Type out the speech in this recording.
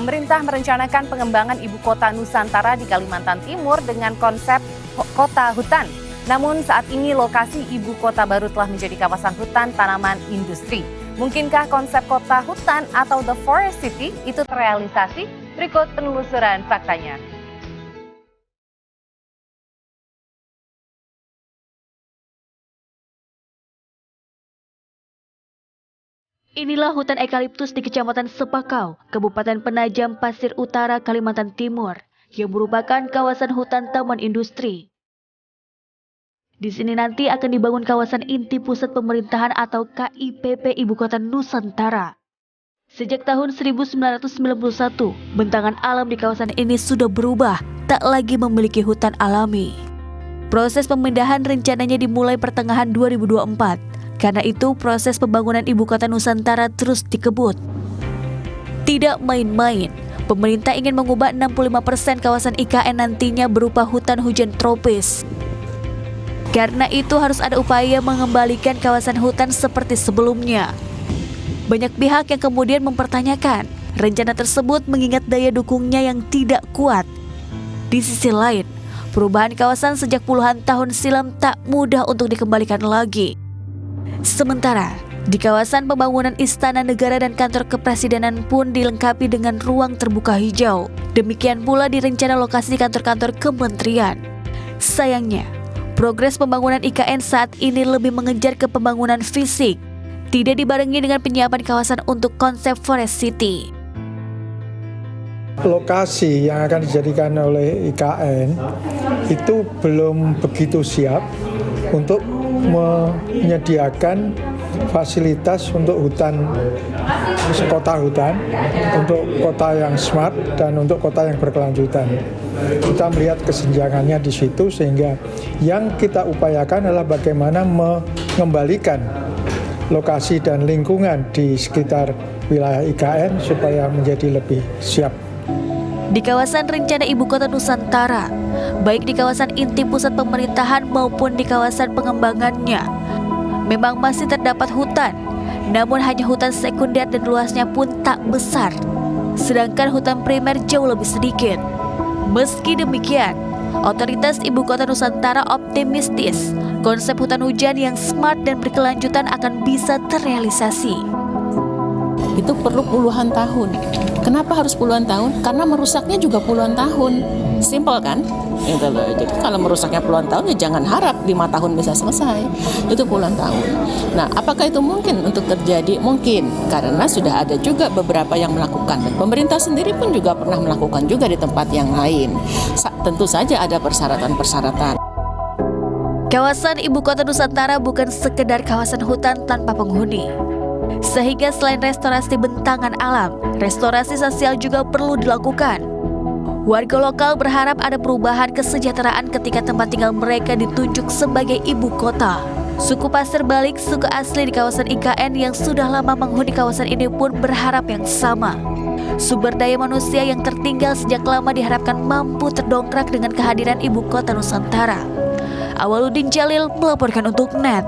Pemerintah merencanakan pengembangan ibu kota Nusantara di Kalimantan Timur dengan konsep kota hutan. Namun saat ini lokasi ibu kota baru telah menjadi kawasan hutan tanaman industri. Mungkinkah konsep kota hutan atau The Forest City itu terrealisasi? Berikut penelusuran faktanya. Inilah hutan eukaliptus di Kecamatan Sepakau, Kabupaten Penajam Pasir Utara, Kalimantan Timur, yang merupakan kawasan hutan taman industri. Di sini nanti akan dibangun kawasan inti pusat pemerintahan atau KIPP Ibu Kota Nusantara. Sejak tahun 1991, bentangan alam di kawasan ini sudah berubah, tak lagi memiliki hutan alami. Proses pemindahan rencananya dimulai pertengahan 2024. Karena itu, proses pembangunan Ibu Kota Nusantara terus dikebut. Tidak main-main, pemerintah ingin mengubah 65% kawasan IKN nantinya berupa hutan hujan tropis. Karena itu harus ada upaya mengembalikan kawasan hutan seperti sebelumnya. Banyak pihak yang kemudian mempertanyakan rencana tersebut mengingat daya dukungnya yang tidak kuat. Di sisi lain, perubahan kawasan sejak puluhan tahun silam tak mudah untuk dikembalikan lagi. Sementara, di kawasan pembangunan Istana Negara dan Kantor Kepresidenan pun dilengkapi dengan ruang terbuka hijau. Demikian pula di rencana lokasi kantor-kantor kementerian. Sayangnya, progres pembangunan IKN saat ini lebih mengejar ke pembangunan fisik, tidak dibarengi dengan penyiapan kawasan untuk konsep Forest City. Lokasi yang akan dijadikan oleh IKN itu belum begitu siap untuk menyediakan fasilitas untuk hutan, kota hutan, untuk kota yang smart dan untuk kota yang berkelanjutan. Kita melihat kesenjangannya di situ, sehingga yang kita upayakan adalah bagaimana mengembalikan lokasi dan lingkungan di sekitar wilayah IKN supaya menjadi lebih siap. Di kawasan rencana Ibu Kota Nusantara, baik di kawasan inti pusat pemerintahan maupun di kawasan pengembangannya, memang masih terdapat hutan, namun hanya hutan sekunder dan luasnya pun tak besar, sedangkan hutan primer jauh lebih sedikit. Meski demikian, otoritas Ibu Kota Nusantara optimistis konsep hutan hujan yang smart dan berkelanjutan akan bisa terrealisasi. Itu perlu puluhan tahun. Kenapa harus puluhan tahun? Karena merusaknya juga puluhan tahun. Simpel kan? Jadi kalau merusaknya puluhan tahun, ya jangan harap 5 tahun bisa selesai. Itu puluhan tahun. Nah, apakah itu mungkin untuk terjadi? Mungkin, karena sudah ada juga beberapa yang melakukan. Dan pemerintah sendiri pun juga pernah melakukan juga di tempat yang lain. Tentu saja ada persyaratan-persyaratan. Kawasan Ibu Kota Nusantara bukan sekedar kawasan hutan tanpa penghuni. Sehingga selain restorasi bentangan alam, restorasi sosial juga perlu dilakukan. Warga lokal berharap ada perubahan kesejahteraan ketika tempat tinggal mereka ditunjuk sebagai ibu kota. Suku Pasir Balik, suku asli di kawasan IKN yang sudah lama menghuni kawasan ini pun berharap yang sama. Sumber daya manusia yang tertinggal sejak lama diharapkan mampu terdongkrak dengan kehadiran Ibu Kota Nusantara. Awaludin Jalil melaporkan untuk NET.